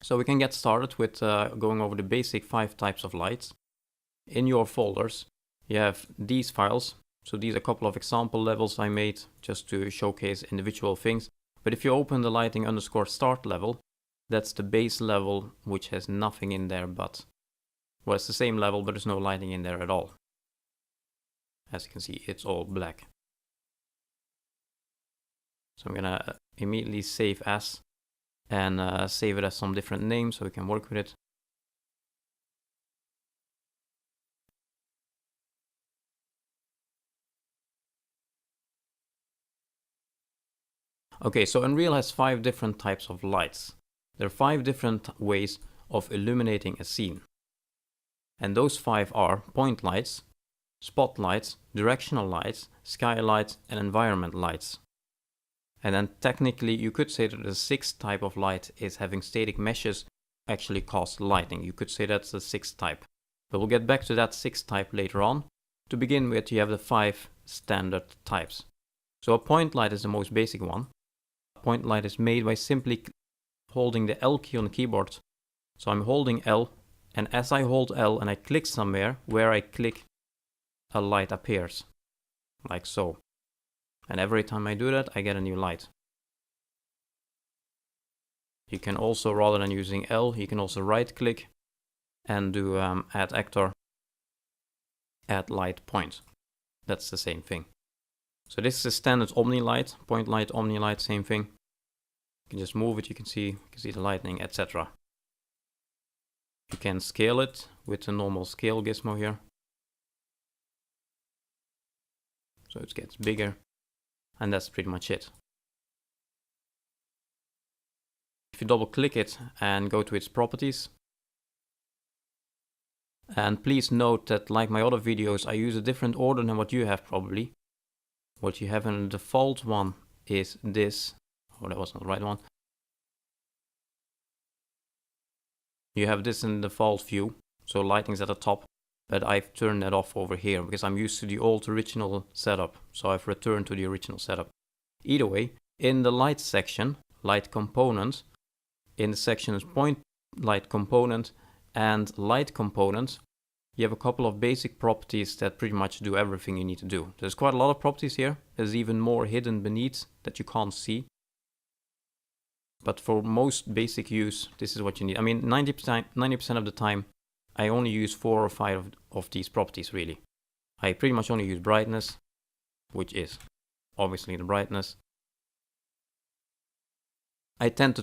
So we can get started with going over the basic 5 types of lights. In your folders, you have these files. So these are a couple of example levels I made just to showcase individual things. But if you open the lighting underscore start level, that's the base level, which has nothing in there but, well, it's the same level, but there's no lighting in there at all. As you can see, it's all black. So I'm gonna immediately save as and save it as some different name so we can work with it. Okay, so Unreal has 5 different types of lights. There are 5 different ways of illuminating a scene. And those 5 are point lights, spotlights, directional lights, skylights, and environment lights. And then technically you could say that the 6th type of light is having static meshes actually cause lighting. You could say that's the 6th type. But we'll get back to that 6th type later on. To begin with, you have the 5 standard types. So a point light is the most basic one. Point light is made by simply holding the L key on the keyboard. So I'm holding L, and as I hold L and I click somewhere, where I click, a light appears, like so. And every time I do that, I get a new light. You can also, rather than using L, you can also right click and do add actor, add light point. That's the same thing. So this is a standard Omni light, point light, Omni light, same thing. You can just move it, you can see the lightning, etc. You can scale it with the normal scale gizmo here. So it gets bigger, and that's pretty much it. If you double click it and go to its properties, and please note that like my other videos, I use a different order than what you have probably. What you have in the default one is this. Oh, that was not the right one. You have this in the default view, so lighting's at the top, but I've turned that off over here because I'm used to the old original setup, so I've returned to the original setup. Either way, in the light section, light component, in the sections point light component and light component, you have a couple of basic properties that pretty much do everything you need to do. There's quite a lot of properties here. There's even more hidden beneath that you can't see. But for most basic use, this is what you need. I mean, 90% of the time, I only use 4 or 5 of these properties, really. I pretty much only use brightness, which is obviously the brightness. I tend to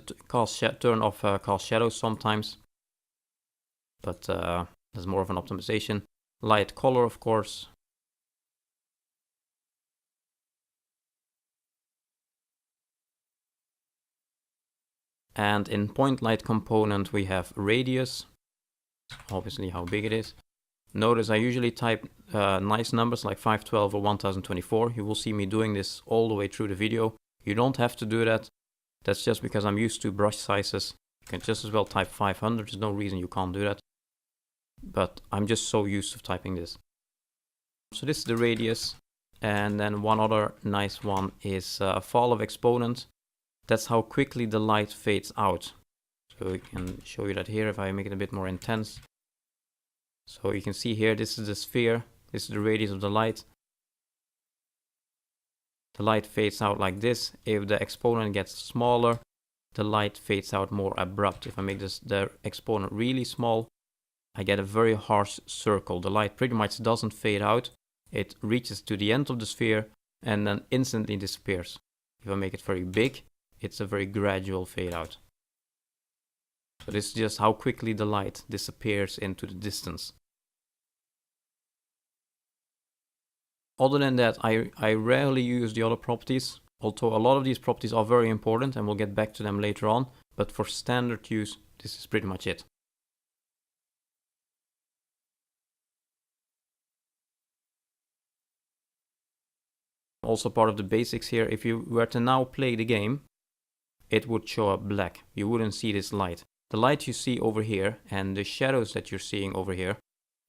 turn off cast shadows sometimes, but there's more of an optimization. Light color, of course. And in point light component, we have radius, obviously how big it is. Notice I usually type nice numbers like 512 or 1024. You will see me doing this all the way through the video. You don't have to do that. That's just because I'm used to brush sizes. You can just as well type 500. There's no reason you can't do that. But I'm just so used to typing this. So this is the radius. And then one other nice one is fall of exponent. That's how quickly the light fades out. So we can show you that here if I make it a bit more intense. So you can see here, this is the sphere. This is the radius of the light. The light fades out like this. If the exponent gets smaller, the light fades out more abrupt. If I make the exponent really small, I get a very harsh circle. The light pretty much doesn't fade out. It reaches to the end of the sphere and then instantly disappears. If I make it very big, it's a very gradual fade out. So this is just how quickly the light disappears into the distance. Other than that, I rarely use the other properties, although a lot of these properties are very important and we'll get back to them later on. But for standard use, this is pretty much it. Also part of the basics here, if you were to now play the game, it would show up black. You wouldn't see this light. The light you see over here and the shadows that you're seeing over here,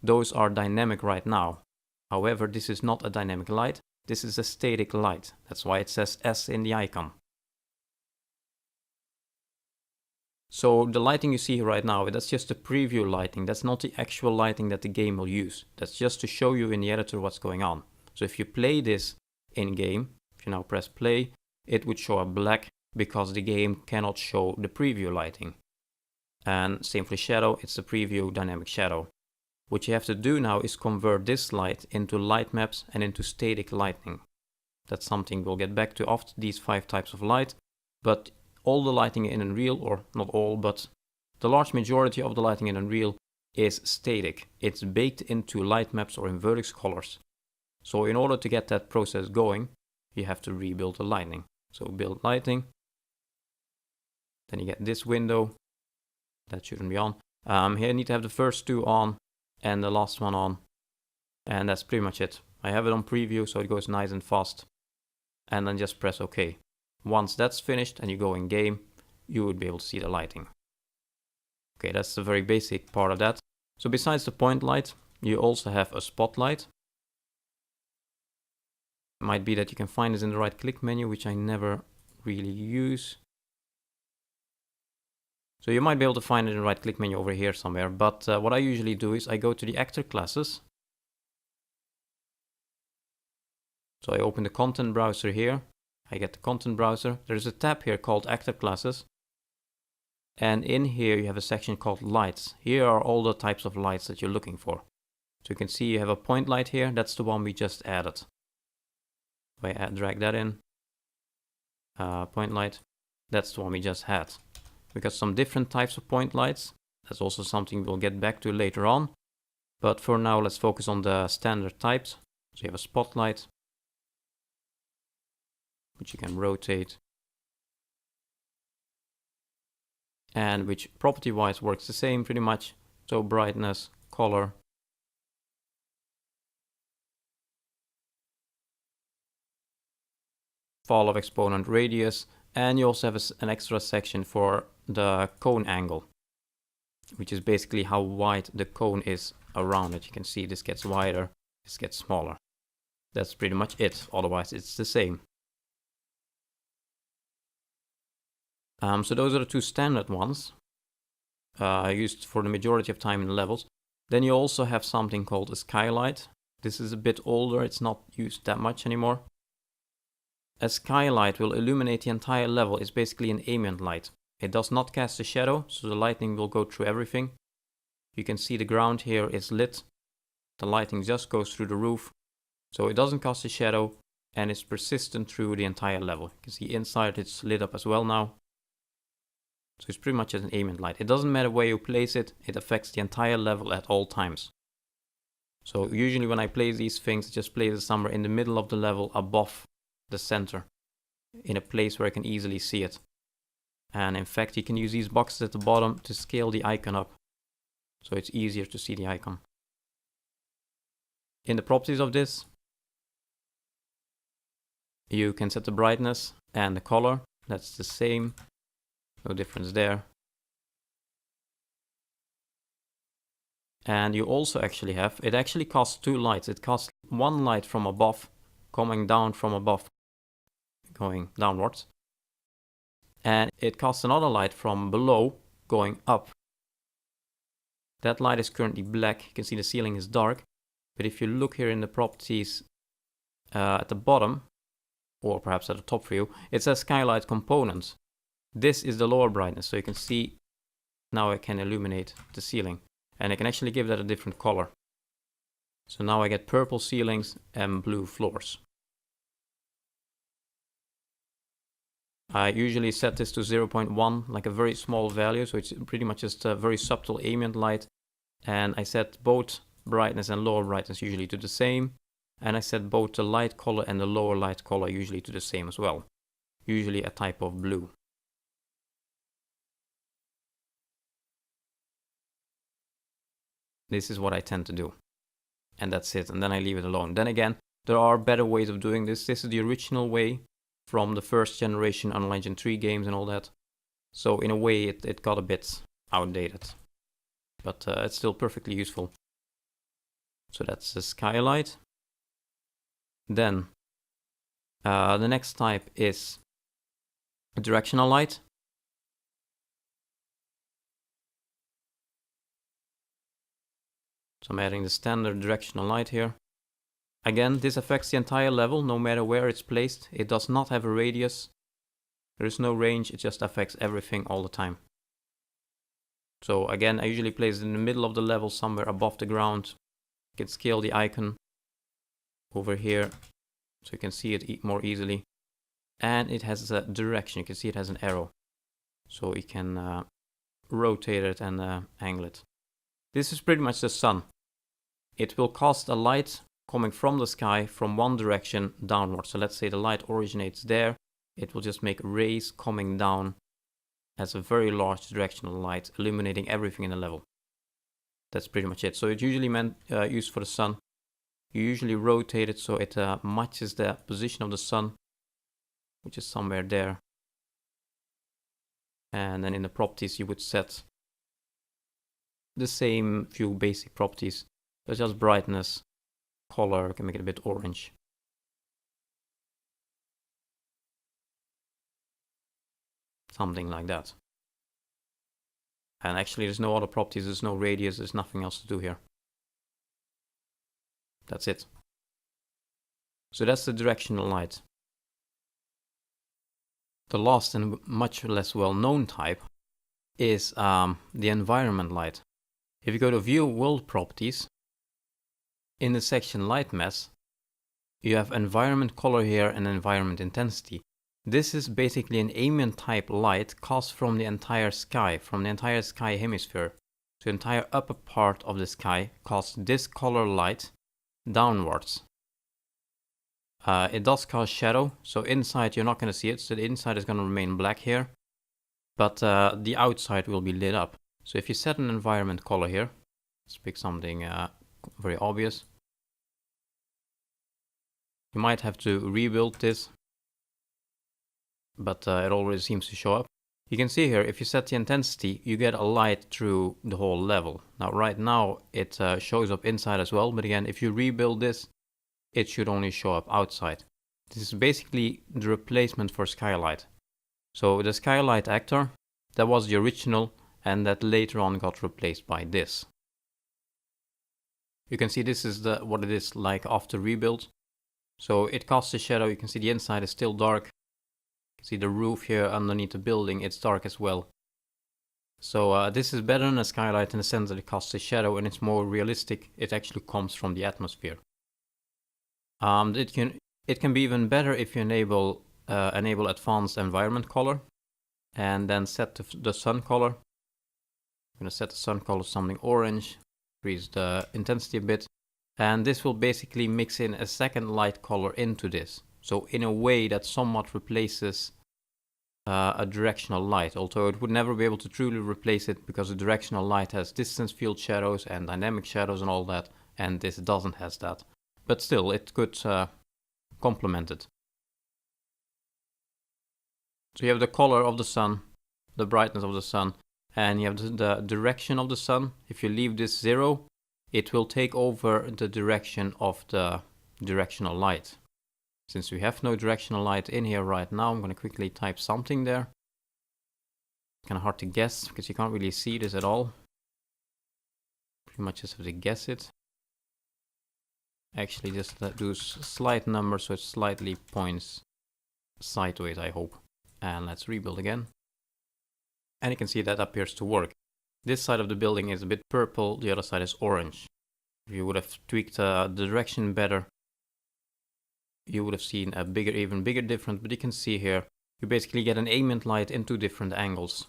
those are dynamic right now. However, this is not a dynamic light. This is a static light. That's why it says S in the icon. So the lighting you see right now, that's just the preview lighting. That's not the actual lighting that the game will use. That's just to show you in the editor what's going on. So if you play this in game, if you now press play, it would show up black because the game cannot show the preview lighting. And same for the shadow, it's the preview dynamic shadow. What you have to do now is convert this light into light maps and into static lighting. That's something we'll get back to after these 5 types of light, but all the lighting in Unreal, or not all, but the large majority of the lighting in Unreal is static. It's baked into light maps or in vertex colors. So in order to get that process going, you have to rebuild the lighting. So build lighting, then you get this window, that shouldn't be on. Here you need to have the first 2 on and the last one on, and that's pretty much it. I have it on preview so it goes nice and fast, and then just press OK. Once that's finished and you go in game, you would be able to see the lighting. Okay, that's the very basic part of that. So besides the point light, you also have a spotlight. It might be that you can find this in the right click menu, which I never really use. So you might be able to find it in the right click menu over here somewhere, but what I usually do is I go to the actor classes. So I open the content browser here. I get the content browser. There's a tab here called actor classes. And in here you have a section called lights. Here are all the types of lights that you're looking for. So you can see you have a point light here. That's the one we just added. If I drag that in, point light, that's the one we just had. We got some different types of point lights. That's also something we'll get back to later on. But for now, let's focus on the standard types. So you have a spotlight, which you can rotate, and which property-wise works the same pretty much. So brightness, color, fall of exponent radius, and you also have an extra section for the cone angle, which is basically how wide the cone is around it. You can see this gets wider, this gets smaller. That's pretty much it, otherwise it's the same. So those are the 2 standard ones used for the majority of time in the levels. Then you also have something called a skylight. This is a bit older, it's not used that much anymore. A skylight will illuminate the entire level. It's basically an ambient light. It does not cast a shadow, so the lighting will go through everything. You can see the ground here is lit. The lighting just goes through the roof. So it doesn't cast a shadow and it's persistent through the entire level. You can see inside it's lit up as well now. So it's pretty much as an ambient light. It doesn't matter where you place it, it affects the entire level at all times. So usually when I place these things, I just place it somewhere in the middle of the level above the center, in a place where I can easily see it. And in fact, you can use these boxes at the bottom to scale the icon up, so it's easier to see the icon. In the properties of this, you can set the brightness and the color. That's the same, no difference there. And you also actually have, it actually casts 2 lights. It casts 1 light from above, coming down from above, going downwards. And it casts another light from below, going up. That light is currently black. You can see the ceiling is dark. But if you look here in the properties at the bottom, or perhaps at the top for you, it says skylight components. This is the lower brightness, so you can see now I can illuminate the ceiling. And I can actually give that a different color. So now I get purple ceilings and blue floors. I usually set this to 0.1, like a very small value, so it's pretty much just a very subtle ambient light. And I set both brightness and lower brightness usually to the same. And I set both the light color and the lower light color usually to the same as well. Usually a type of blue. This is what I tend to do. And that's it. And then I leave it alone. Then again, there are better ways of doing this. This is the original way from the first generation Unreal Engine 3 games and all that. So in a way it got a bit outdated. But it's still perfectly useful. So that's the skylight. Then the next type is a directional light. So I'm adding the standard directional light here. Again, this affects the entire level, no matter where it's placed. It does not have a radius. There is no range, it just affects everything all the time. So again, I usually place it in the middle of the level, somewhere above the ground. You can scale the icon over here, so you can see it more easily. And it has a direction, you can see it has an arrow. So you can rotate it and angle it. This is pretty much the sun. It will cast a light coming from the sky from one direction downward. So let's say the light originates there. It will just make rays coming down as a very large directional light, illuminating everything in the level. That's pretty much it. So it's usually used for the sun. You usually rotate it so it matches the position of the sun, which is somewhere there. And then in the properties you would set the same few basic properties, such as brightness, color, you can make it a bit orange. Something like that. And actually there's no other properties, there's no radius, there's nothing else to do here. That's it. So that's the directional light. The last and much less well-known type is the environment light. If you go to View World Properties, in the section Light Mass, you have environment color here and environment intensity. This is basically an ambient type light cast from the entire sky hemisphere. So the entire upper part of the sky casts this color light downwards. It does cast shadow, so inside you're not going to see it, so the inside is going to remain black here, but the outside will be lit up. So if you set an environment color here, let's pick something very obvious. You might have to rebuild this, but it already seems to show up. You can see here, if you set the intensity, you get a light through the whole level. Now right now it shows up inside as well, but again, if you rebuild this, it should only show up outside. This is basically the replacement for skylight. So the skylight actor, that was the original, and that later on got replaced by this. You can see this is what it is like after rebuild. So it casts a shadow, you can see the inside is still dark. You can see the roof here underneath the building, it's dark as well. So this is better than a skylight in the sense that it casts a shadow and it's more realistic. It actually comes from the atmosphere. It can be even better if you enable advanced environment color and then set the sun color. I'm going to set the sun color something orange, increase the intensity a bit, and this will basically mix in a second light color into this. So in a way that somewhat replaces a directional light, although it would never be able to truly replace it because the directional light has distance field shadows and dynamic shadows and all that, and this doesn't have that. But still, it could complement it. So you have the color of the sun, the brightness of the sun, and you have the direction of the sun. If you leave this 0, it will take over the direction of the directional light. Since we have no directional light in here right now, I'm going to quickly type something there. Kind of hard to guess because you can't really see this at all. Pretty much just have to guess it. Actually, just do slight number so it slightly points sideways, I hope. And let's rebuild again. And you can see that appears to work. This side of the building is a bit purple, the other side is orange. If you would have tweaked the direction better, you would have seen a even bigger difference. But you can see here, you basically get an ambient light in 2 different angles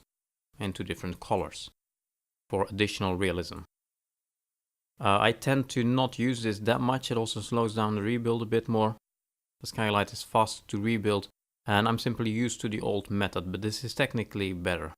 and 2 different colors for additional realism. I tend to not use this that much. It also slows down the rebuild a bit more. The skylight is fast to rebuild, and I'm simply used to the old method, but this is technically better.